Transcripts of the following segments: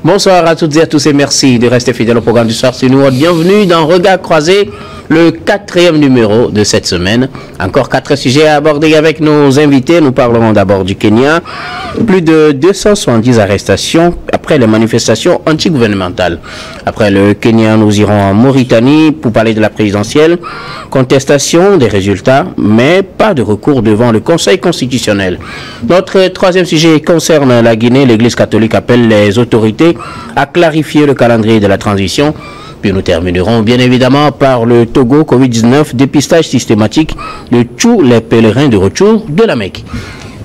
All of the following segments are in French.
Bonsoir à toutes et à tous et merci de rester fidèles au programme du soir sur nous. Bienvenue dans Regard Croisé, le 4e numéro de cette semaine. Encore 4 sujets à aborder avec nos invités. Nous parlerons d'abord du Kenya. Plus de 270 arrestations après les manifestations antigouvernementales. Après le Kenya, nous irons en Mauritanie pour parler de la présidentielle. Contestation des résultats, mais pas de recours devant le Conseil constitutionnel. Notre 3e sujet concerne la Guinée. L'Église catholique appelle les autorités à clarifier le calendrier de la transition. Puis nous terminerons bien évidemment par le Togo, Covid-19, dépistage systématique de tous les pèlerins de retour de la Mecque.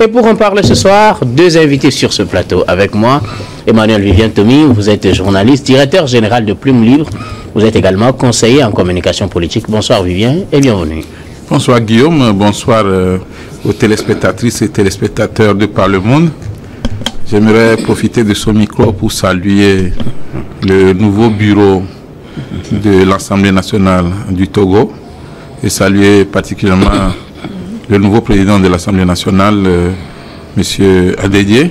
Et pour en parler ce soir, 2 invités sur ce plateau. Avec moi, Emmanuel Vivien Tomi, vous êtes journaliste, directeur général de Plume Libre. Vous êtes également conseiller en communication politique. Bonsoir Vivien et bienvenue. Bonsoir Guillaume, bonsoir aux téléspectatrices et téléspectateurs de Par le Monde. J'aimerais profiter de ce micro pour saluer le nouveau bureau de l'Assemblée nationale du Togo et saluer particulièrement le nouveau président de l'Assemblée nationale, M. Adédié.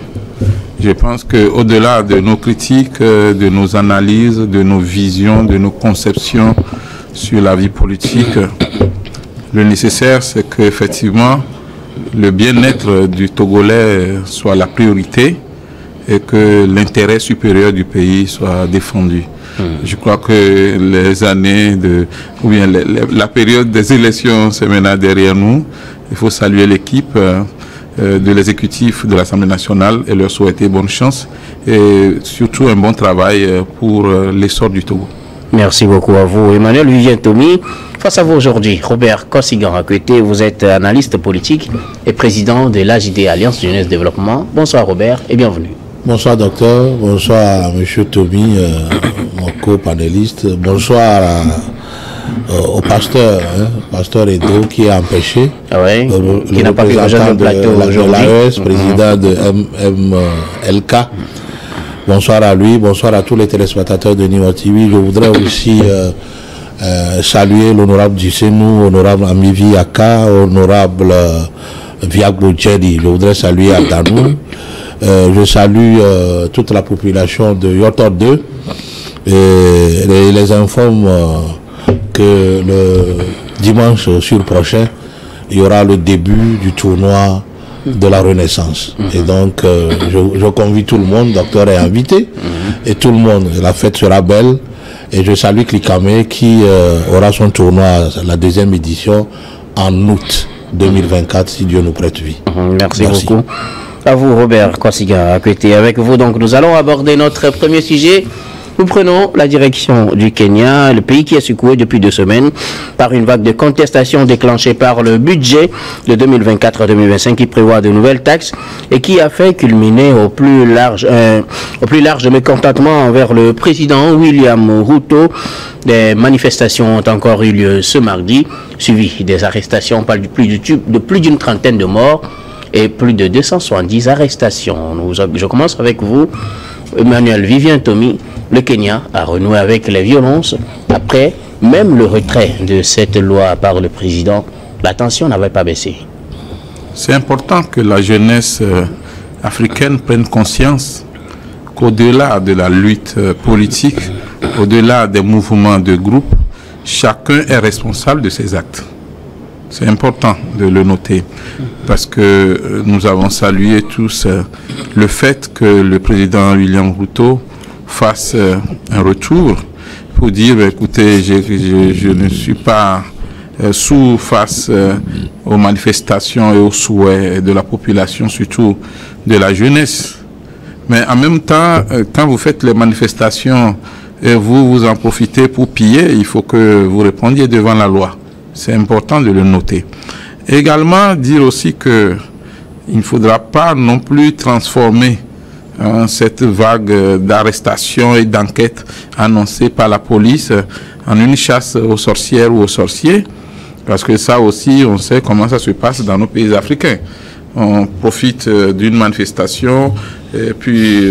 Je pense qu'au-delà de nos critiques, de nos analyses, de nos visions, de nos conceptions sur la vie politique, le nécessaire, c'est qu'effectivement, le bien-être du Togolais soit la priorité et que l'intérêt supérieur du pays soit défendu. Je crois que les années ou bien la période des élections c'est maintenant derrière nous. Il faut saluer l'équipe de l'exécutif de l'Assemblée nationale et leur souhaiter bonne chance et surtout un bon travail pour l'essor du Togo. Merci beaucoup à vous, Emmanuel Vivien Tomi. Face à vous aujourd'hui, Robert Kosigan-Akwete, vous êtes analyste politique et président de l'AJD Alliance Jeunesse Développement. Bonsoir Robert et bienvenue. Bonsoir docteur, bonsoir à M. Tomi, mon co-panéliste, bonsoir au pasteur, pasteur Edo qui est empêché, qui n'a pas pu rejoindre le plateau aujourd'hui, l'AES, président de MLK. Bonsoir à lui, bonsoir à tous les téléspectateurs de Niwa TV. Je voudrais aussi saluer l'honorable Djisenou, l'honorable Amivi Aka, l'honorable Viagbo Djedi. Je voudrais saluer Adanou. Je salue toute la population de Yotor 2 et les informe que le dimanche sur prochain, il y aura le début du tournoi de la Renaissance. Et donc, je convie tout le monde, docteur est invité, et tout le monde, la fête sera belle. Et je salue Klikame qui aura son tournoi, la 2e édition, en août 2024, si Dieu nous prête vie. Merci beaucoup. À vous Robert Kosigan-Akwete. Avec vous donc nous allons aborder notre premier sujet. Nous prenons la direction du Kenya, le pays qui est secoué depuis 2 semaines par une vague de contestation déclenchée par le budget de 2024-2025 qui prévoit de nouvelles taxes et qui a fait culminer au plus large mécontentement envers le président William Ruto. Des manifestations ont encore eu lieu ce mardi, suivies des arrestations par de plus d'une trentaine de morts et plus de 270 arrestations. Je commence avec vous, Emmanuel Vivien Tomi. Le Kenya a renoué avec les violences après même le retrait de cette loi par le président. La tension n'avait pas baissé. C'est important que la jeunesse africaine prenne conscience qu'au-delà de la lutte politique, au-delà des mouvements de groupe, chacun est responsable de ses actes. C'est important de le noter parce que nous avons salué tous le fait que le président William Ruto fasse un retour pour dire écoutez, je ne suis pas face aux manifestations et aux souhaits de la population, surtout de la jeunesse. Mais en même temps, quand vous faites les manifestations et vous en profitez pour piller, il faut que vous répondiez devant la loi. C'est important de le noter. Également, dire aussi qu'il ne faudra pas non plus transformer cette vague d'arrestations et d'enquêtes annoncée par la police en une chasse aux sorcières ou aux sorciers. Parce que ça aussi, on sait comment ça se passe dans nos pays africains. On profite d'une manifestation et puis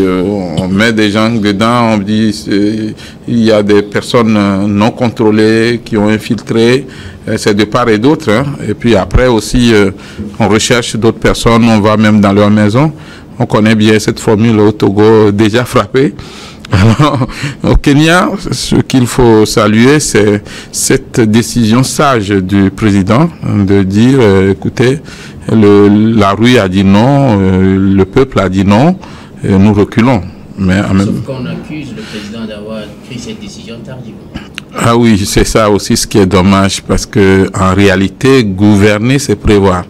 on met des gens dedans, on dit il y a des personnes non contrôlées qui ont infiltré, c'est de part et d'autre. Et puis après aussi, on recherche d'autres personnes, on va même dans leur maison. On connaît bien cette formule au Togo déjà frappée. Alors, au Kenya, ce qu'il faut saluer, c'est cette décision sage du président de dire, écoutez, la rue a dit non, le peuple a dit non, nous reculons. Mais sauf qu'on accuse le président d'avoir pris cette décision tardivement. Ah oui, c'est ça aussi ce qui est dommage, parce que en réalité, gouverner, c'est prévoir.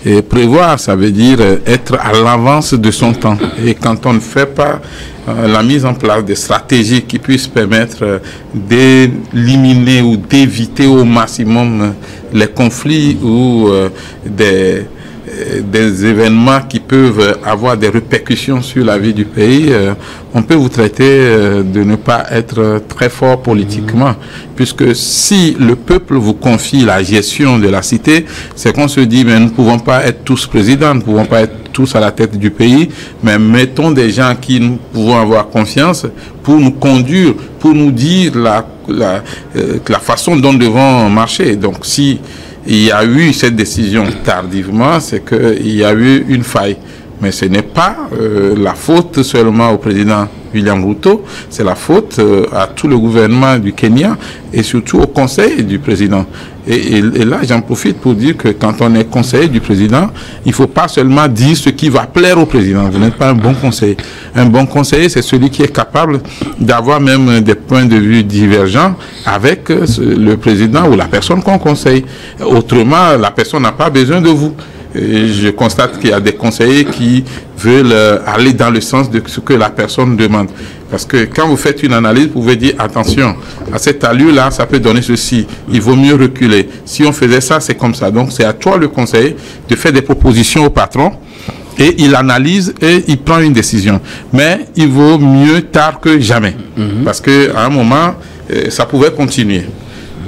Et prévoir, ça veut dire être à l'avance de son temps. Et quand on ne fait pas la mise en place des stratégies qui puissent permettre d'éliminer ou d'éviter au maximum les conflits ou des événements qui peuvent avoir des répercussions sur la vie du pays, on peut vous traiter de ne pas être très fort politiquement. Puisque si le peuple vous confie la gestion de la cité, c'est qu'on se dit, mais nous ne pouvons pas être tous présidents, nous ne pouvons pas être tous à la tête du pays, mais mettons des gens qui nous pouvons avoir confiance pour nous conduire, pour nous dire la façon dont nous devons marcher. Donc si il y a eu cette décision tardivement, c'est qu'il y a eu une faille. Mais ce n'est pas la faute seulement au président William Ruto, c'est la faute à tout le gouvernement du Kenya et surtout au conseil du président. Et là, j'en profite pour dire que quand on est conseiller du président, il ne faut pas seulement dire ce qui va plaire au président. Vous n'êtes pas un bon conseiller. Un bon conseiller, c'est celui qui est capable d'avoir même des points de vue divergents avec le président ou la personne qu'on conseille. Autrement, la personne n'a pas besoin de vous. Et je constate qu'il y a des conseillers qui veulent aller dans le sens de ce que la personne demande. Parce que quand vous faites une analyse, vous pouvez dire, attention, à cette allure-là, ça peut donner ceci. Il vaut mieux reculer. Si on faisait ça, c'est comme ça. Donc, c'est à toi, le conseiller, de faire des propositions au patron. Et il analyse et il prend une décision. Mais il vaut mieux tard que jamais. Parce qu'à un moment, ça pouvait continuer.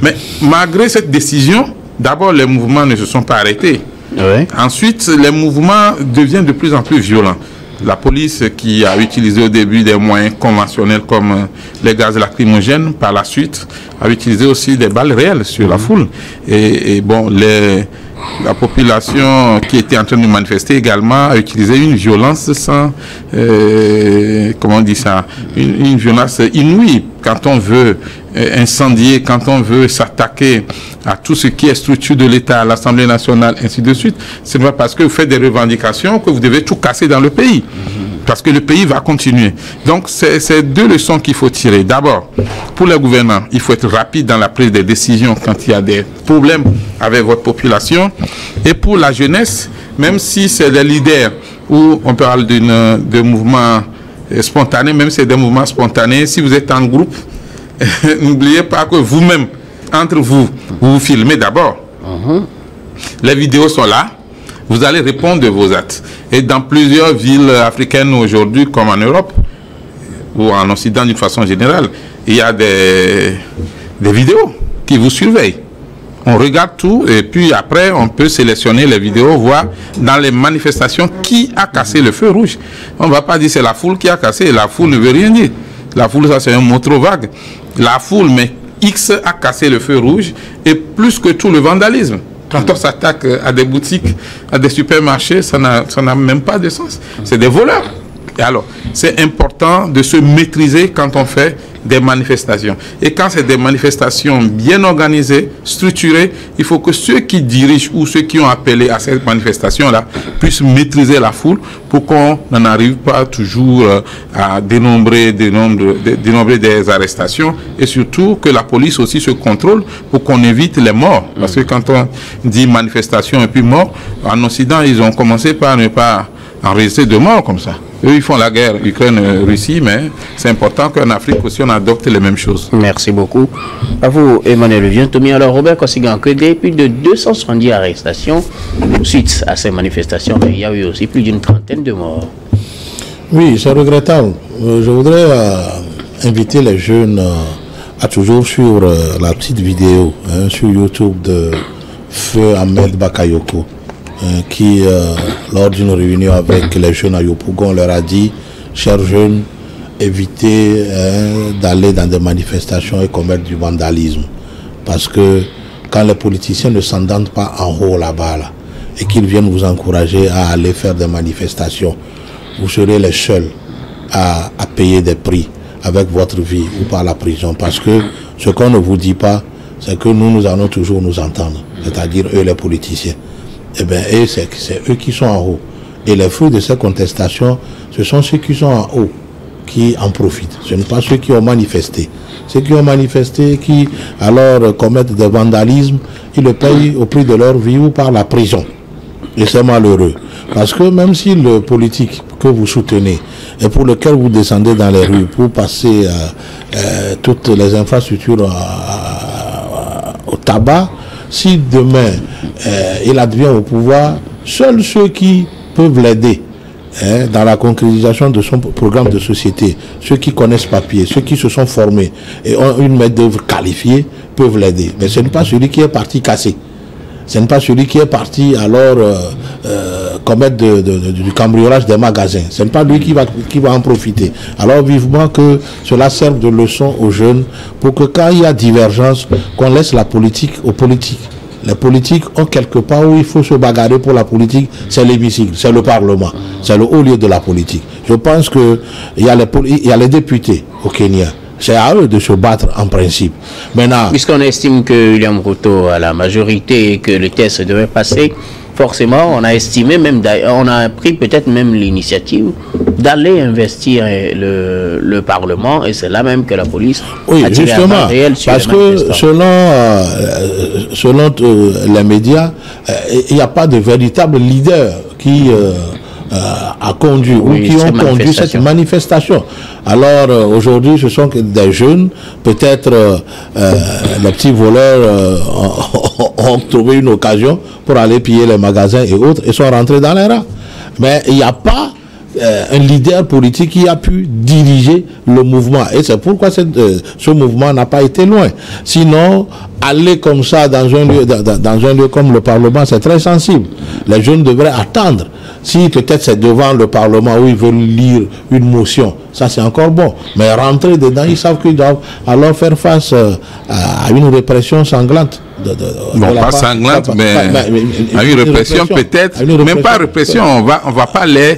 Mais malgré cette décision, d'abord, les mouvements ne se sont pas arrêtés. Oui. Ensuite, les mouvements deviennent de plus en plus violents. La police qui a utilisé au début des moyens conventionnels comme les gaz lacrymogènes, par la suite, a utilisé aussi des balles réelles sur la foule. Et bon, la population qui était en train de manifester également a utilisé une violence sans, comment on dit ça, une violence inouïe. Quand on veut incendier, quand on veut s'attaquer à tout ce qui est structure de l'État, à l'Assemblée nationale, ainsi de suite, ce n'est pas parce que vous faites des revendications que vous devez tout casser dans le pays. Parce que le pays va continuer. Donc, c'est deux leçons qu'il faut tirer. D'abord, pour le gouvernement, il faut être rapide dans la prise des décisions quand il y a des problèmes avec votre population. Et pour la jeunesse, même si c'est des leaders où on parle de mouvements spontanés, même si c'est des mouvements spontanés, si vous êtes en groupe, n'oubliez pas que vous-même, entre vous, vous filmez d'abord. Les vidéos sont là. Vous allez répondre de vos actes. Et dans plusieurs villes africaines aujourd'hui, comme en Europe, ou en Occident d'une façon générale, il y a des vidéos qui vous surveillent. On regarde tout et puis après, on peut sélectionner les vidéos, voir dans les manifestations qui a cassé le feu rouge. On ne va pas dire c'est la foule qui a cassé. La foule ne veut rien dire. La foule, ça c'est un mot trop vague. La foule, mais X a cassé le feu rouge et plus que tout le vandalisme. Quand on s'attaque à des boutiques, à des supermarchés, ça n'a même pas de sens. C'est des voleurs. Et alors, c'est important de se maîtriser quand on fait des manifestations. Et quand c'est des manifestations bien organisées, structurées, il faut que ceux qui dirigent ou ceux qui ont appelé à cette manifestation-là puissent maîtriser la foule pour qu'on n'en arrive pas toujours à dénombrer des arrestations et surtout que la police aussi se contrôle pour qu'on évite les morts. Parce que quand on dit manifestation et puis mort, en Occident, ils ont commencé par ne pas enregistrer de morts comme ça. Eux, ils font la guerre Ukraine-Russie, mais c'est important qu'en Afrique aussi, on adopte les mêmes choses. Merci beaucoup. À vous, Emmanuel Vientomi. Alors, Robert Kosigan, que des plus de 270 arrestations suite à ces manifestations, mais il y a eu aussi plus d'une trentaine de morts. Oui, c'est regrettable. Je voudrais inviter les jeunes à toujours suivre la petite vidéo sur YouTube de Feu Ahmed Bakayoko. Qui, lors d'une réunion avec les jeunes à Yopougon, leur a dit, chers jeunes, évitez d'aller dans des manifestations et commettre du vandalisme. Parce que quand les politiciens ne s'entendent pas en haut là-bas, et qu'ils viennent vous encourager à aller faire des manifestations, vous serez les seuls à payer des prix, avec votre vie ou par la prison. Parce que ce qu'on ne vous dit pas, c'est que nous allons toujours nous entendre, c'est-à-dire eux les politiciens. Eh bien, c'est eux qui sont en haut. Et les fruits de ces contestations, ce sont ceux qui sont en haut qui en profitent. Ce n'est pas ceux qui ont manifesté. Ceux qui ont manifesté, qui alors commettent des vandalismes, ils le payent au prix de leur vie ou par la prison. Et c'est malheureux. Parce que même si le politique que vous soutenez et pour lequel vous descendez dans les rues pour passer toutes les infrastructures au tabac, si demain il advient au pouvoir, seuls ceux qui peuvent l'aider dans la concrétisation de son programme de société, ceux qui connaissent papier, ceux qui se sont formés et ont une main-d'œuvre qualifiée peuvent l'aider. Mais ce n'est pas celui qui est parti casser. Ce n'est pas celui qui est parti alors commettre du cambriolage des magasins. Ce n'est pas lui qui va en profiter. Alors vivement que cela serve de leçon aux jeunes pour que quand il y a divergence, qu'on laisse la politique aux politiques. Les politiques ont quelque part où il faut se bagarrer pour la politique, c'est l'hémicycle, c'est le Parlement, c'est le haut lieu de la politique. Je pense qu'il y a les députés au Kenya. C'est à eux de se battre en principe. Maintenant, puisqu'on estime que William Ruto a la majorité et que le test devait passer, forcément, on a estimé, on a pris peut-être même l'initiative d'aller investir le Parlement, et c'est là même que la police a tiré à balles réelles sur parce que selon les médias, il n'y a pas de véritable leader qui a conduit ou qui ont conduit cette manifestation. Alors aujourd'hui, ce sont des jeunes, peut-être les petits voleurs ont trouvé une occasion pour aller piller les magasins et autres et sont rentrés dans les rangs. Mais il n'y a pas un leader politique qui a pu diriger le mouvement. Et c'est pourquoi ce mouvement n'a pas été loin. Sinon, aller comme ça dans un lieu comme le Parlement, c'est très sensible. Les jeunes devraient attendre. Si peut-être c'est devant le Parlement où ils veulent lire une motion, ça c'est encore bon. Mais rentrer dedans, ils savent qu'ils doivent alors faire face à une répression sanglante. Non, pas sanglante, mais à une répression peut-être. Même pas répression, on va pas leur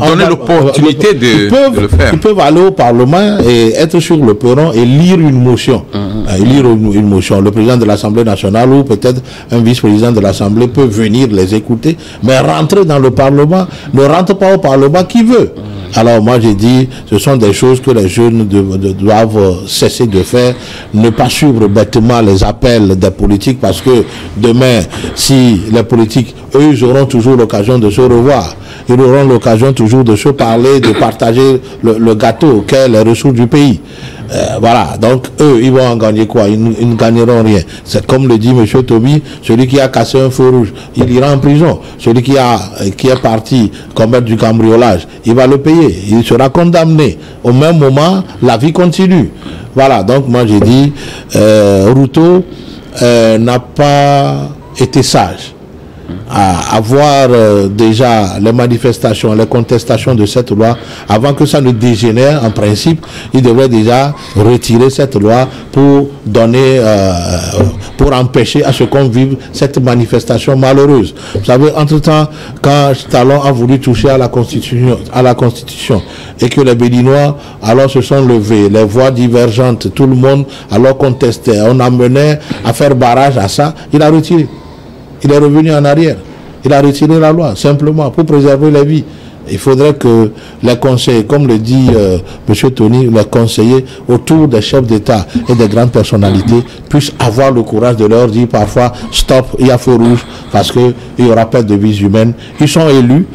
donner l'opportunité de le faire. Ils peuvent aller au Parlement et être sur le perron et lire une motion. Lire une motion. Le président de l'Assemblée nationale ou peut-être un vice-président de l'Assemblée peut venir les écouter, mais rentrer dans le Parlement, ne rentre pas au Parlement qui veut. Alors moi j'ai dit, ce sont des choses que les jeunes doivent cesser de faire, ne pas suivre bêtement les appels des politiques, parce que demain, si les politiques, eux, ils auront toujours l'occasion de se revoir, ils auront l'occasion toujours de se parler, de partager le gâteau qu'est les ressources du pays. Voilà, donc eux, ils vont en gagner quoi? Ils ne gagneront rien. C'est comme le dit M. Toby, celui qui a cassé un feu rouge, il ira en prison. Celui qui est parti commettre du cambriolage, il va le payer, il sera condamné. Au même moment, la vie continue. Voilà, donc moi j'ai dit, Ruto n'a pas été sage à avoir déjà les manifestations, les contestations de cette loi. Avant que ça ne dégénère, en principe, il devrait déjà retirer cette loi pour donner, pour empêcher à ce qu'on vive cette manifestation malheureuse. Vous savez, entre-temps, quand Talon a voulu toucher à la Constitution et que les Béninois alors se sont levés, les voix divergentes, tout le monde alors contestait, on amenait à faire barrage à ça, il a retiré. Il est revenu en arrière. Il a retiré la loi, simplement, pour préserver la vie. Il faudrait que les conseillers, comme le dit M. Tony, les conseillers autour des chefs d'État et des grandes personnalités puissent avoir le courage de leur dire parfois stop, il y a feu rouge, parce qu'il y aura perte de vies humaines. Ils sont élus.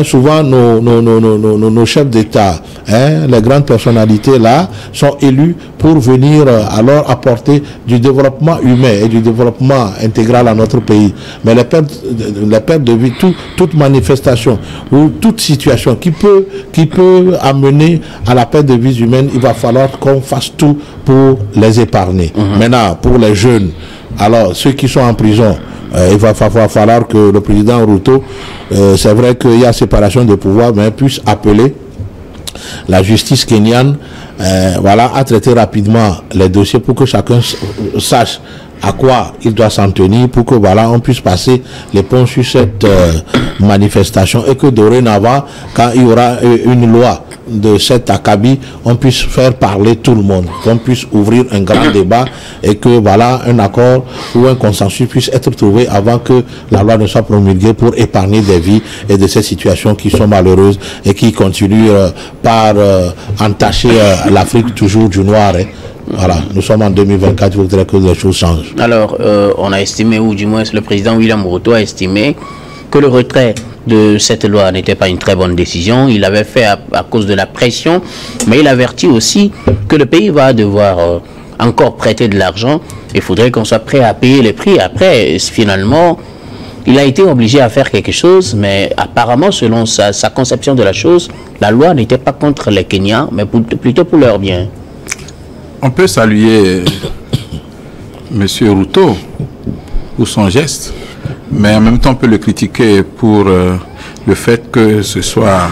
Souvent, nos chefs d'État, les grandes personnalités là, sont élus pour venir alors apporter du développement humain et du développement intégral à notre pays. Mais les pertes de vie, toute manifestation ou toute situation qui peut amener à la perte de vies humaines, il va falloir qu'on fasse tout pour les épargner. Maintenant, pour les jeunes, alors ceux qui sont en prison, il va falloir que le président Ruto, c'est vrai qu'il y a séparation de pouvoir, mais puisse appeler la justice kenyane, voilà, à traiter rapidement les dossiers pour que chacun sache à quoi il doit s'en tenir pour que voilà, on puisse passer les ponts sur cette manifestation et que dorénavant, quand il y aura une loi de cet acabit, on puisse faire parler tout le monde, qu'on puisse ouvrir un grand débat et que voilà, un accord ou un consensus puisse être trouvé avant que la loi ne soit promulguée pour épargner des vies et de ces situations qui sont malheureuses et qui continuent par entacher l'Afrique toujours du noir. Hein. Voilà, nous sommes en 2024, il faudrait que les choses changent. Alors, on a estimé, ou du moins le président William Ruto a estimé que le retrait de cette loi n'était pas une très bonne décision. Il l'avait fait à cause de la pression, mais il avertit aussi que le pays va devoir encore prêter de l'argent. Il faudrait qu'on soit prêt à payer les prix. Après, finalement, il a été obligé à faire quelque chose, mais apparemment, selon sa conception de la chose, la loi n'était pas contre les Kenyans, mais plutôt pour leur bien. On peut saluer M. Ruto pour son geste, mais en même temps on peut le critiquer pour le fait que ce soit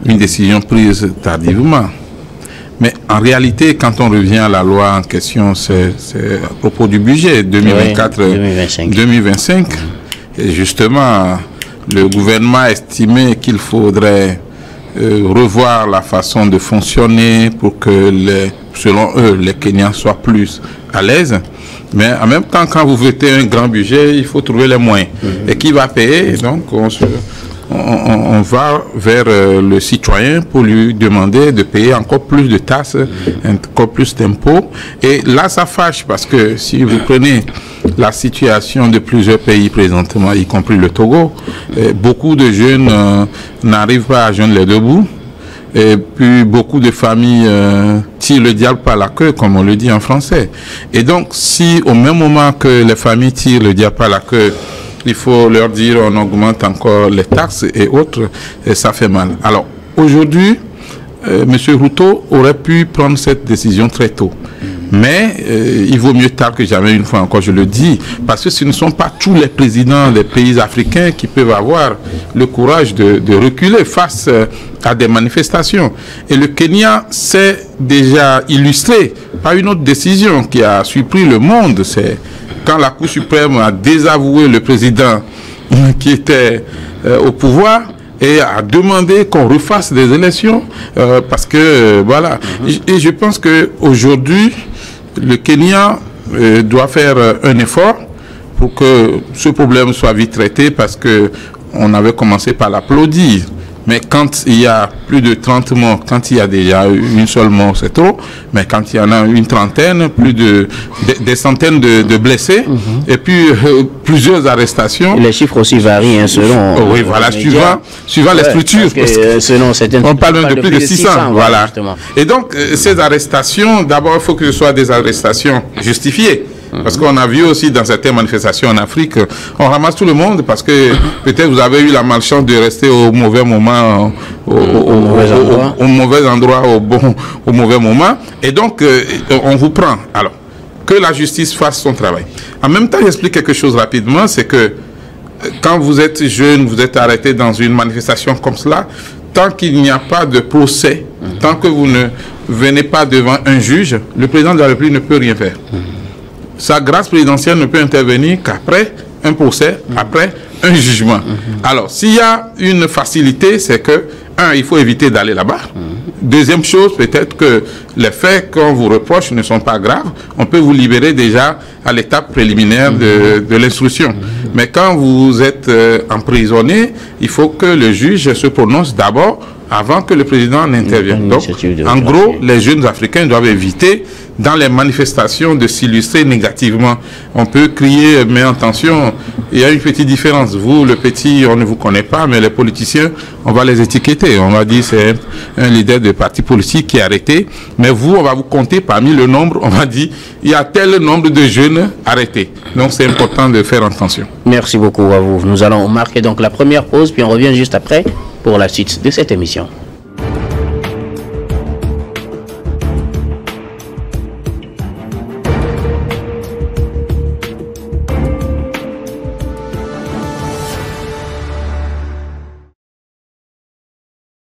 une décision prise tardivement. Mais en réalité, quand on revient à la loi en question, c'est à propos du budget 2024-2025. Et justement, le gouvernement a estimé qu'il faudrait revoir la façon de fonctionner pour que, selon eux, les Kenyans soient plus à l'aise. Mais en même temps, quand vous votez un grand budget, il faut trouver les moyens. Et qui va payer? Donc, on va vers le citoyen pour lui demander de payer encore plus de taxes, encore plus d'impôts. Et là, ça fâche parce que si vous prenez la situation de plusieurs pays présentement, y compris le Togo, beaucoup de jeunes n'arrivent pas à joindre les deux bouts. Et puis beaucoup de familles tirent le diable par la queue, comme on le dit en français. Et donc, si au même moment que les familles tirent le diable par la queue, il faut leur dire on augmente encore les taxes et autres, et ça fait mal. Alors, aujourd'hui, M. Ruto aurait pu prendre cette décision très tôt. Mais il vaut mieux tard que jamais, une fois encore, je le dis, parce que ce ne sont pas tous les présidents des pays africains qui peuvent avoir le courage de reculer face à des manifestations. Et le Kenya s'est déjà illustré par une autre décision qui a surpris le monde. C'est quand la Cour suprême a désavoué le président qui était au pouvoir et a demandé qu'on refasse des élections parce que voilà. Et je pense qu'aujourd'hui, le Kenya doit faire un effort pour que ce problème soit vite traité parce que on avait commencé par l'applaudir. Mais quand il y a plus de 30 morts, quand il y a déjà une seule mort, c'est trop. Mais quand il y en a une trentaine, des centaines de blessés, et puis plusieurs arrestations. Les chiffres aussi varient hein, selon. Oui, voilà, suivant les structures. Selon certaines, on parle même de plus de 600. Voilà. Et donc, ces arrestations, d'abord, il faut que ce soit des arrestations justifiées. Parce qu'on a vu aussi dans certaines manifestations en Afrique, on ramasse tout le monde parce que peut-être vous avez eu la malchance de rester au mauvais moment, au mauvais endroit, au mauvais moment. Et donc, on vous prend. Alors, que la justice fasse son travail. En même temps, j'explique quelque chose rapidement, c'est que quand vous êtes jeune, vous êtes arrêté dans une manifestation comme cela, tant qu'il n'y a pas de procès, tant que vous ne venez pas devant un juge, le président de la République ne peut rien faire. Sa grâce présidentielle ne peut intervenir qu'après un procès, après un jugement. Alors, s'il y a une facilité, c'est que, il faut éviter d'aller là-bas. Deuxième chose, peut-être que les faits qu'on vous reproche ne sont pas graves. On peut vous libérer déjà à l'étape préliminaire de l'instruction. Mais quand vous êtes emprisonné, il faut que le juge se prononce d'abord avant que le président n'intervienne. Donc, en gros, les jeunes Africains doivent éviter dans les manifestations de s'illustrer négativement. On peut crier, mais attention, il y a une petite différence. Vous, le petit, on ne vous connaît pas, mais les politiciens, on va les étiqueter. On va dire c'est un leader de parti politique qui est arrêté. Mais vous, on va vous compter parmi le nombre, on va dire, il y a tel nombre de jeunes arrêtés. Donc, c'est important de faire attention. Merci beaucoup à vous. Nous allons marquer donc la première pause, puis on revient juste après pour la suite de cette émission.